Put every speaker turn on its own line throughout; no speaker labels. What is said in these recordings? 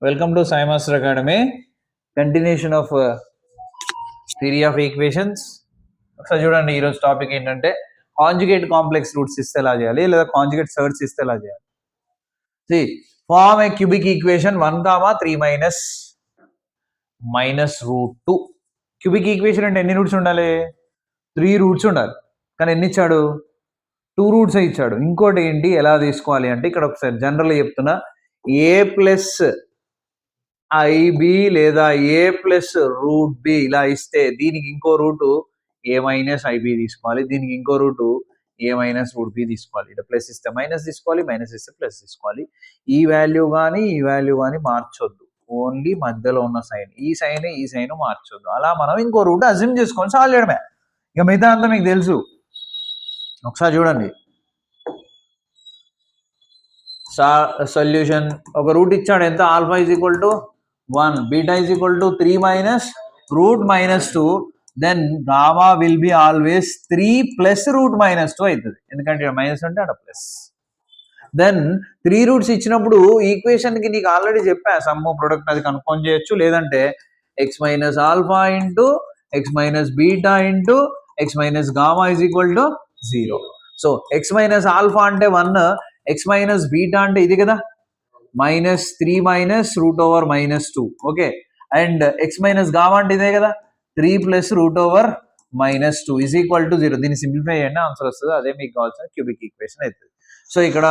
Welcome to Sai Master Academy. Continuation of theory of equations. ఒకసారి చూడండి ఈరోజు topic ఏంటంటే కాంజుగేట్ కాంప్లెక్స్ రూట్స్ ఇస్తే ఎలా చేయాలి లేదా కాంజుగేట్ సర్ట్స్ ఇస్తే ఎలా చేయాలి. See, form a cubic equation 1, 3 minus root 2. Cubic equation అంటే ఎన్ని రూట్స్ ఉండాలి? 3 రూట్స్ ఉండాలి. కానీ ఎన్ని ఇచ్చాడు? 2 రూట్స్ ఇచ్చాడు. ఇంకోటి ఏంటి ఎలా తీసుకోవాలి అంటే ఇక్కడ ఒకసారి జనరల్ చెప్తున్నా, ఏ ప్లస్ ఐబి లేదా ఏ ప్లస్ రూట్ బి ఇలా ఇస్తే దీనికి ఇంకో రూటు ఏ మైనస్ ఐబి తీసుకోవాలి, దీనికి ఇంకో రూటు ఏ మైనస్ రూట్ బి తీసుకోవాలి. ఇట్లా ప్లస్ ఇస్తే మైనస్ తీసుకోవాలి, మైనస్ ఇస్తే ప్లస్ తీసుకోవాలి. ఈ వాల్యూ కానీ మార్చొద్దు, ఓన్లీ మధ్యలో ఉన్న సైన్, ఈ సైన్ మార్చొద్దు. అలా మనం ఇంకో రూట్ అజ్యూమ్ చేసుకొని సాల్వ్ చేయడమే. ఇక మిగతా అంతా మీకు తెలుసు. ఒకసారి చూడండి సొల్యూషన్. ఒక రూట్ ఇచ్చాడు, ఎంత? Alpha is equal to 1, beta is equal to 3 minus root minus 2, then gamma will be always 3 plus root minus 2 అవుతుంది. ఎందుకంటే మైనస్ అంటే అక్కడ ప్లస్. దెన్ 3 రూట్స్ ఇచ్చినప్పుడు ఈక్వేషన్కి నీకు ఆల్రెడీ చెప్పా, సమ్ము ప్రొడక్ట్ అది కన్ఫర్మ్ చేయొచ్చు, లేదంటే X minus alpha into X minus beta into X minus gamma is equal to 0. So X minus alpha అంటే 1, ఎక్స్ మైనస్ బీటా అంటే ఇది కదా, -3 minus root over -2. Okay, and X minus gamma అంటే ఇదే కదా, 3 plus root over -2 is equal to 0. దీన్ని simplify చేయండి, answer వస్తుంది. అదే మీకు కావాల్సిన క్యూబిక్ ఈక్వేషన్ అవుతుంది. సో ఇక్కడ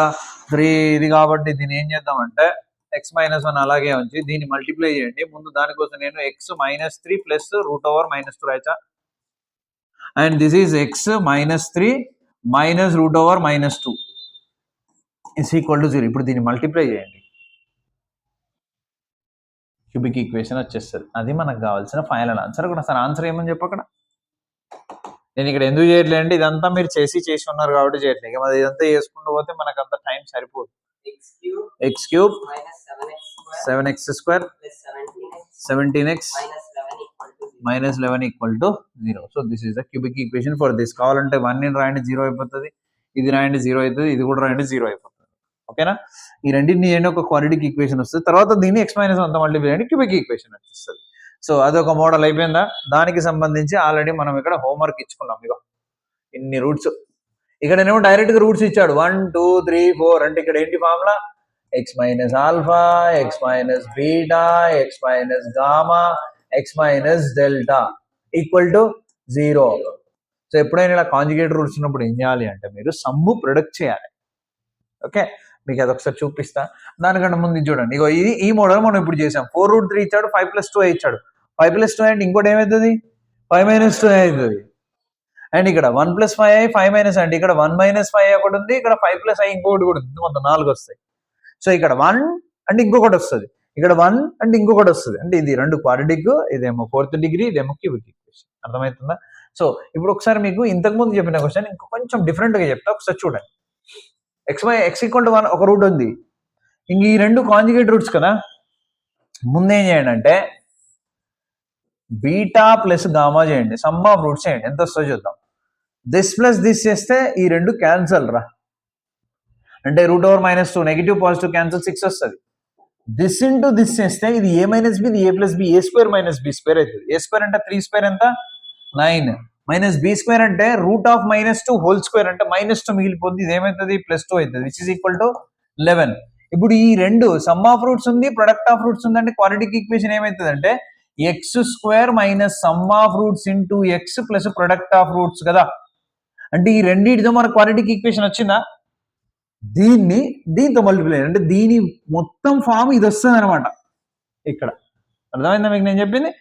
3 ఇది కాబట్టి దీన్ని ఏం చేద్దామంటే x-1 అలాగే ఉంచి దీన్ని మల్టిప్లై చేయండి. ముందు దానికోసం నేను x-3 ప్లస్ రూట్ ఓవర్ -2 రాయచ్చా, and this is x-3 minus root over -2 is equal to 0. ఇప్పుడు దీన్ని మల్టిప్లై చేయండి, క్యూబిక్ ఈక్వేషన్ వచ్చేస్తుంది. అది మనకు కావాల్సిన ఫైనల్ ఆన్సర్. కూడా సార్ ఆన్సర్ ఏమని చెప్పు అక్కడ. నేను ఇక్కడ ఎందుకు చేయట్లేదు అంటే ఇదంతా మీరు చేసి ఉన్నారు కాబట్టి చేయట్లేదు. ఇక మరి ఇదంతా చేసుకుంటూ పోతే మనకు అంత టైం సరిపోదు. X cube 7x square 17x minus 11 equal to 0. So this is the cubic equation for this. కావాలంటే 1 రాయండి 0 అయిపోతుంది, ఇది రాయండి 0 అవుతుంది, ఇది కూడా రాయండి 0 అయిపోతుంది. ఓకేనా, ఈ రెండింటిని ఏంటి ఒక క్వాడ్రాటిక్ ఈక్వేషన్ వస్తుంది. తర్వాత దీన్ని x-1 మల్టిప్లై చేయండి, క్యూబిక్ ఈక్వేషన్ వచ్చేస్తుంది. సో అదొక మోడల్ అయిపోయిందా. దానికి సంబంధించి ఆల్రెడీ మనం ఇక్కడ హోంవర్క్ ఇచ్చుకున్నాం. ఇక ఇన్ని రూట్స్ ఇక్కడ ఏమో డైరెక్ట్ గా రూట్స్ ఇచ్చాడు 1, 2, 3, 4 అంటే ఇక్కడ ఏంటి formula, X minus alpha, X minus beta, X minus gamma, X minus delta equal to 0. So ఎప్పుడైనా ఇలా కాంజుగేట్ రూట్స్ ఉన్నప్పుడు ఏం చేయాలి అంటే మీరు సమ్ము ప్రొడక్ట్ చేయాలి. ఓకే, మీకు అది ఒకసారి చూపిస్తా. దానికంటే ముందు చూడండి, ఇగో ఇది ఈ మోడల్ మనం ఇప్పుడు చేసాం. 4√3 ఇచ్చాడు, 5+2 ఇచ్చాడు. 5+2 అంటే ఇంకోటి ఏమవుతుంది, 5-2 అవుతుంది. అండ్ ఇక్కడ 1+5i 5- అంటే ఇక్కడ 1-5 ఒకటి ఉంది, ఇక్కడ 5+i ఇంకొకటి కూడా ఉంది, మొత్తం 4 వస్తాయి. సో ఇక్కడ 1 అంటే ఇంకొకటి వస్తుంది, ఇక్కడ 1 అంటే ఇంకొకటి వస్తుంది. అంటే ఇది 2 క్వాడ్రాటిక్, ఇదేమో 4th డిగ్రీ, ఇదేమో క్యూబిక్ ఈక్వేషన్. అర్థమవుతుందా? సో ఇప్పుడు ఒకసారి మీకు ఇంతకుముందు చెప్పిన క్వశ్చన్ ఇంకో కొంచెం డిఫరెంట్గా చెప్తా, ఒకసారి చూడండి. x=1 ఒక రూట్ ఉంది, ఇంక ఈ 2 కాంజుగేట్ రూట్స్ కదా. ముందేం చేయండి అంటే బీటా ప్లస్ గామా చేయండి, సమ్ ఆఫ్ రూట్స్ చేయండి, ఎంత వస్తుందో చూద్దాం. దిస్ ప్లస్ దిస్ చేస్తే ఈ 2 క్యాన్సల్ రా, అంటే root over -2 negative positive cancel 6 వస్తుంది. దిస్ ఇంటూ దిస్ చేస్తే ఇది a మైనస్ బి, ఇది a plus b, a² minus b² అవుతుంది. a² అంటే 3² ఎంత 9, మైనస్ b² అంటే రూట్ ఆఫ్ -2 హోల్ స్క్వేర్ అంటే -2 మిగిలిపోతుంది. ఇది ఏమవుతుంది, +2 అవుతుంది, విచ్ ఇస్ ఈక్వల్ టు 11. ఇప్పుడు ఈ 2 సమ్ ఆఫ్ రూట్స్ ఉంది, ప్రొడక్ట్ ఆఫ్ రూట్స్ ఉంది, అంటే క్వాడ్రాటిక్ ఈక్వేషన్ ఏమవుతుంది అంటే x² minus sum of roots into X plus product of roots కదా. అంటే ఈ రెండింటితో మన క్వాడ్రాటిక్ ఈక్వేషన్ వచ్చిందా, దీన్ని దీంతో మల్టిప్లై అంటే దీని మొత్తం ఫామ్ ఇది వస్తుంది అనమాట. ఇక్కడ అర్థమైందా మీకు నేను చెప్పింది?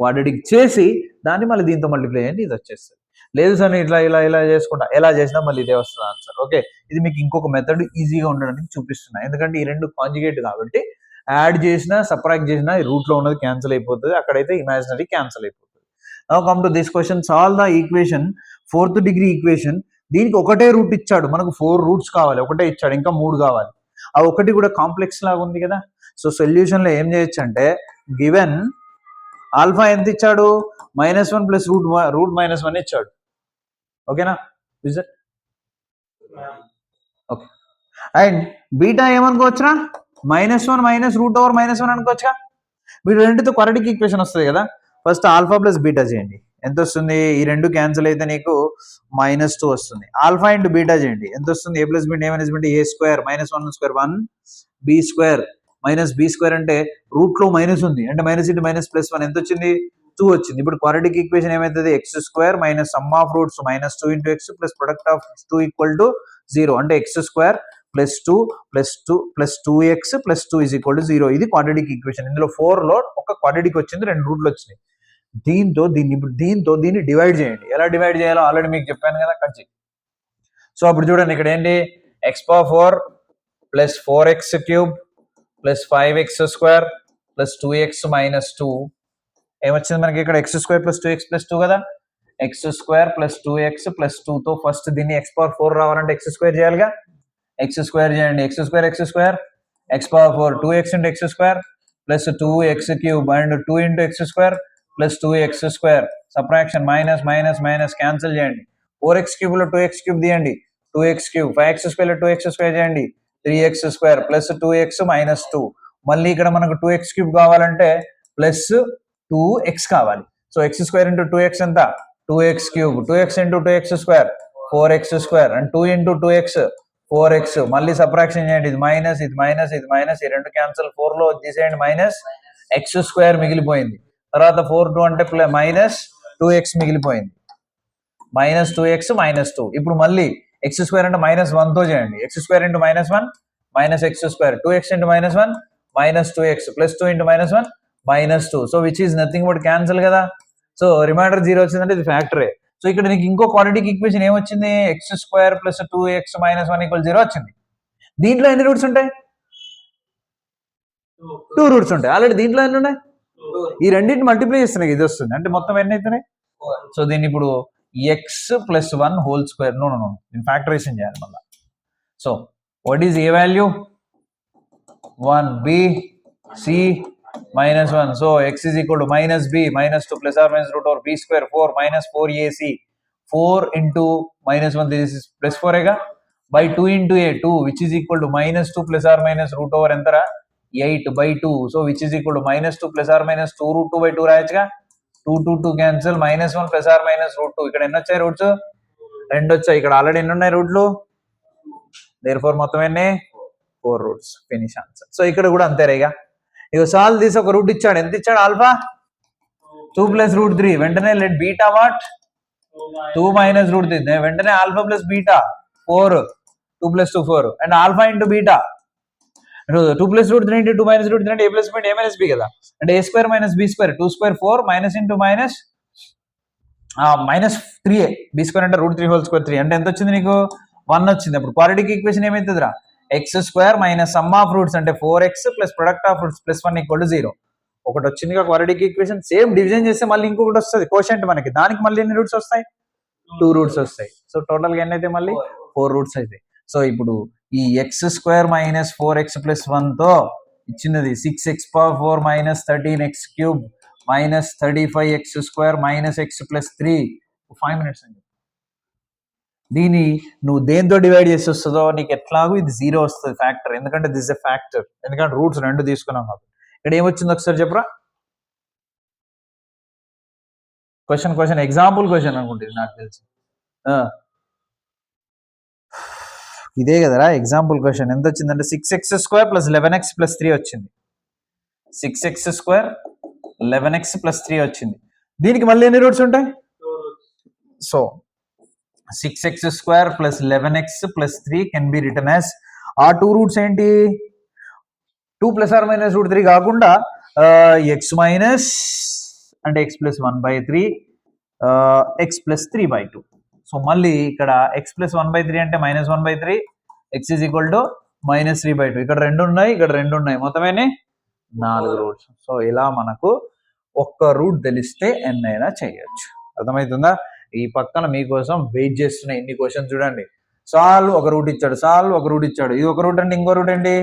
క్వాడ్రాటిక్ చేసి దాన్ని మళ్ళీ దీంతో మల్టిప్లై చేయండి, ఇది వచ్చేస్తుంది. లేదు సార్ ఇట్లా ఇలా ఇలా చేసుకుంటా, ఎలా చేసినా మళ్ళీ ఇదే వస్తుంది ఆన్సర్. ఓకే, ఇది మీకు ఇంకొక మెథడ్ ఈజీగా ఉండడానికి చూపిస్తున్నా, ఎందుకంటే ఈ 2 కాంజుగేట్ కాబట్టి యాడ్ చేసినా సబ్ట్రాక్ట్ చేసినా రూట్ లో ఉన్నది క్యాన్సిల్ అయిపోతుంది, అక్కడైతే ఇమాజినరీ క్యాన్సిల్ అయిపోతుంది. Now come to this question, solve the equation 4th degree equation. దీనికి ఒకటే రూట్ ఇచ్చాడు, మనకు 4 రూట్స్ కావాలి, ఒకటే ఇచ్చాడు, ఇంకా 3 కావాలి. ఆ ఒకటి కూడా కాంప్లెక్స్ లాగా ఉంది కదా. సో సొల్యూషన్ లో ఏం చేయొచ్చు అంటే గివెన్ ఆల్ఫా ఎంత ఇచ్చాడు, -1 ప్లస్ రూట్ -1 ఇచ్చాడు. ఓకేనా, ఓకే. అండ్ బీటా ఏమనుకోవచ్చురా, -1 మైనస్ రూట్ ఓవర్ -1 అనుకోవచ్చుగా. వీడు రెండుతో క్వాడ్రాటిక్ ఈక్వేషన్ వస్తుంది కదా. ఫస్ట్ ఆల్ఫా ప్లస్ బీటా చేయండి, ఎంత వస్తుంది? ఈ రెండు క్యాన్సిల్ అయితే నీకు -2 వస్తుంది. ఆల్ఫా ఇంటూ బీటా చేయండి, ఎంత వస్తుంది? A plus beta A beta A square -1 square 1 B square minus B square అంటే రూట్ లో మైనస్ ఉంది అంటే మైనస్ ఇంటూ మైనస్ ప్లస్ 1 ఎంత వచ్చింది? 2 వచ్చింది. ఇప్పుడు క్వాడ్రాటిక్ ఈక్వేషన్ ఏమైతుంది? X square minus sum of roots -2 into X plus product of 2 equal to 0 అంటే X square plus 2 plus 2x plus 2 is equal to 0. ఇది క్వాడ్రాటిక్ ఈక్వేషన్. ఇందులో 4 లో ఒక క్వాడ్రాటిక్ వచ్చింది, 2 రూట్లు వచ్చినాయి. దీంతో దీన్ని డివైడ్ చేయండి. ఎలా డివైడ్ చేయాలో ఆల్రెడీ మీకు చెప్పాను కదా, కట్ చేయి. సో అప్పుడు చూడండి ఇక్కడ ఏంటి? X power 4 plus 4x cube plus 5x square plus 2x minus 2 ఏమొచ్చింది మనకి ఇక్కడ? X square plus 2x plus 2 కదా. X square plus 2x plus 2తో ఫస్ట్ దీన్ని ఎక్స్ పవర్ 4 రావాలంటే ఎక్స్ స్క్వేర్ చేయాలిగా. ఎక్స్ స్క్వేర్ చేయండి, X square X power 4 2x into X square plus 2x cube and 2 into X square plus 2x square subtraction minus minus minus cancel చేయండి. 4x cube లో 2x cube తీయండి, 2x cube 5x square లో 2x square చేయండి, 3x square plus 2x minus 2. మళ్ళీ ఇక్కడ మనకు 2x cube కావాలంటే plus 2x కావాలి. So X square into 2x ఎంత? 2x cube 2x into 2x square 4x square and 2 into 2x 4x. మళ్ళీ subtraction చేయండి, ఇది మైనస్ ఇది మైనస్ ఇది మైనస్, ఈ రెండు క్యాన్సిల్, 4 లో తీసేయండి, మైనస్ x స్క్వేర్ మిగిలిపోయింది. తర్వాత 4 2 అంటే మైనస్ 2x మిగిలిపోయింది, మైనస్ 2x మైనస్ 2. ఇప్పుడు మళ్ళీ ఎక్స్ స్క్వేర్ అంటే -1తో చేయండి, X square into -1 minus X square 2x into -1 minus 2x plus 2 into -1 minus 2. So which is nothing but cancel కదా. సో రిమైండర్ 0 వచ్చిందంటే ఇది ఫ్యాక్టరే. సో ఇక్కడ నీకు ఇంకో క్వాడ్రాటిక్ ఈక్వేషన్ ఏమొచ్చింది? X square plus 2x minus 1 equal 0 వచ్చింది. దీంట్లో ఎన్ని రూట్స్ ఉంటాయి? 2 రూట్స్ ఉంటాయి. ఆల్రెడీ దీంట్లో ఎన్ని ఉన్నాయి? ఈ రెండింటిని మల్టిప్లై చేస్తున్నాయి, ఇది వస్తుంది అంటే మొత్తం ఎన్ని అవుతున్నాయి? సో దీన్ని ఇప్పుడు x plus 1 whole square no దీన్ని ఫ్యాక్టరైజేషన్ చేయాలి మళ్ళీ. So what is a value? 1 b c minus 1. So x is equal to minus b minus 2 plus or minus root over b square 4 minus 4ac 4 into minus 1 this is plus 4 ega by 2 into a 2 which is equal to minus 2 plus or minus root over entara 8 by 2. So which is equal to minus 2 plus or minus 2 root 2 by 2 రాయొచ్చుగా. 2 cancel minus 1 plus or minus root 2. ఇక్కడ ఎన్ని వచ్చాయి roots? 2 వచ్చాయి. ఇక్కడ already ఎన్ని ఉన్నాయి రూట్లు? therefore మొత్తం ఎన్ని? 4 roots. Finish answer. So ఇక్కడ కూడా అంతేరేగా. ఇక సాల్వ్ తీసి ఒక రూట్ ఇచ్చాడు, ఎంత ఇచ్చాడు? Alpha 2 plus root 3. వెంటనే let beta what? 2 minus root 3. వెంటనే alpha plus beta 4, 2 plus 2 4 and alpha into beta 2 plus root 3 into 2 minus root 3 అంటే A plus B A minus B కదా. అంటే A square minus B square 2 square 4 minus into minus minus 3a B square అంటే root 3 whole square 3 అంటే ఎంత వచ్చింది నీకు? 1 వచ్చింది. అప్పుడు క్వాడ్రాటిక్ ఈక్వేషన్ ఏమైతుందిరా? X square minus sum of roots అంటే 4x plus product of roots plus 1 equal to 0. ఒకటి వచ్చింది క్వాడ్రాటిక్ ఈక్వేషన్. సేమ్ డివిజన్ చేస్తే మళ్ళీ ఇంకొకటి వస్తుంది కోషెంట్ మనకి, దానికి మళ్ళీ ఎన్ని రూట్స్ వస్తాయి? 2 రూట్స్ వస్తాయి. సో టోటల్ గా ఎన్ని అయితే మళ్ళీ 4 రూట్స్ అవుతాయి. సో ఇప్పుడు ఈ X square minus 4x plus 1తో ఇచ్చినది 6x power 4 minus 13x cube minus 35x square minus x plus 3 5 minutes అండి. దీన్ని నువ్వు దేంతో డివైడ్ చేసి వస్తుందో నీకు ఎట్లాగో ఇది 0 వస్తుంది ఫ్యాక్టర్, ఎందుకంటే దిస్ ఇస్ ఎ ఫ్యాక్టర్, ఎందుకంటే రూట్స్ 2 తీసుకున్నాం కాబట్టి. ఇక్కడ ఏమొచ్చింది ఒకసారి చెప్పరా? క్వశ్చన్ ఎగ్జాంపుల్ క్వశ్చన్ అనుకుంటుంది నాకు తెలిసి. ఇదే కదరా ఎగ్జాంపుల్ క్వశ్చన్. ఎంత వచ్చిందంటే 6x square plus 11x plus 3 వచ్చింది. 6x స్క్వేర్ 11x ప్లస్ 3 వచ్చింది. దీనికి మళ్ళీ ఎన్ని రూట్స్ ఉంటాయి? So 6x square plus 11x plus 3 can be written as ఆ 2 రూట్స్ ఏంటి? 2 ప్లస్ ఆర్ మైనస్ రూట్ 3 కాకుండా x మైనస్ అంటే x plus 1/3 x plus 3/2. So మళ్ళీ ఇక్కడ x ప్లస్ 1/3 అంటే minus 1/3 x is equal to minus 3/2. ఇక్కడ 2 ఉన్నాయి, ఇక్కడ 2 ఉన్నాయి, మొత్తమేనే 4 రూట్స్. సో ఇలా మనకు ఒక్క రూట్ తెలిస్తే ఎన్నైనా చేయొచ్చు. అర్థమవుతుందా? ఈ పక్కన మీకోసం వెయిట్ చేస్తున్న ఇన్ని క్వశ్చన్స్ చూడండి. సాల్వ్ ఒక రూట్ ఇచ్చాడు, సాల్వ్ ఒక రూట్ ఇచ్చాడు. ఇది ఒక రూట్ అంటే ఇంకో రూట్ ఏంటి?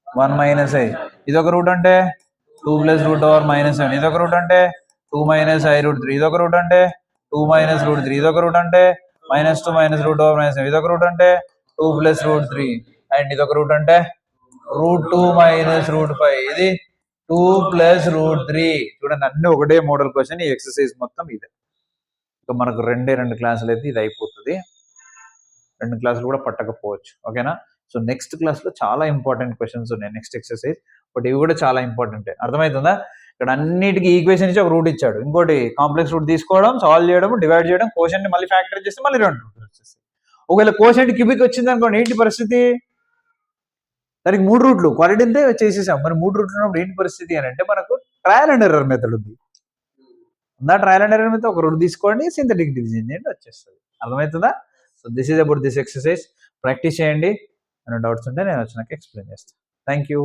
1 మైనస్ i. ఇది ఒక రూట్ అంటే 2 ప్లస్ రూట్ ఓవర్ మైనస్ 7. ఇది ఒక రూట్ అంటే 2 మైనస్ i రూట్ 3. ఇది ఒక రూట్ అంటే 2 మైనస్ రూట్ 3. ఇది ఒక రూట్ అంటే minus 2 minus root over minus 7. ఇది ఒక రూట్ అంటే 2 ప్లస్ రూట్ 3 అండ్ ఇది ఒక రూట్ అంటే √2 మైనస్ √5 ఇది 2 ప్లస్ √3. చూడండి అన్ని ఒకటే మోడల్ క్వశ్చన్. ఈ ఎక్సర్సైజ్ మొత్తం ఇదే. ఇక మనకు రెండు క్లాసులు అయితే ఇది అయిపోతుంది. 2 క్లాసులు కూడా పట్టకపోవచ్చు. ఓకేనా? సో నెక్స్ట్ క్లాస్లో చాలా ఇంపార్టెంట్ క్వశ్చన్స్ ఉన్నాయి. నెక్స్ట్ ఎక్సర్సైజ్ బట్ ఇవి కూడా చాలా ఇంపార్టెంట్. అర్థమవుతుందా? ఇక్కడ అన్నిటికీ ఈక్వేషన్ ఇచ్చి ఒక రూట్ ఇచ్చాడు. ఇంకోటి కాంప్లెక్స్ రూట్ తీసుకోవడం, సాల్వ్ చేయడం, డివైడ్ చేయడం, కోషెంట్ మళ్ళీ ఫ్యాక్టర్ చేస్తే మళ్ళీ 2 రూట్లు వచ్చేస్తాయి. ఒకవేళ కోషెంట్ క్యూబిక్ వచ్చింది అనుకోండి, ఏంటి పరిస్థితి? దానికి 3 రూట్లు క్వాలిటీ అంతే చేసేసాం. మరి 3 రూట్లు ఉన్నప్పుడు ఏంటి పరిస్థితి అని అంటే మనకు ట్రయల్ అండ్ ఎర్రర్ మెథడ్ ఉంది. ట్రయల్ అండ్ ఎర్రర్ మెథడ్ ఒక రూట్ తీసుకోండి, సింథటిక్ డివిజన్ చేయండి, వచ్చేస్తుంది. అర్థమవుతుందా? So this is about this exercise. Practice చేయండి. ఏమైనా డౌట్స్ ఉంటే నేను వచ్చినాక ఎక్స్ప్లెయిన్ చేస్తాను. Thank you.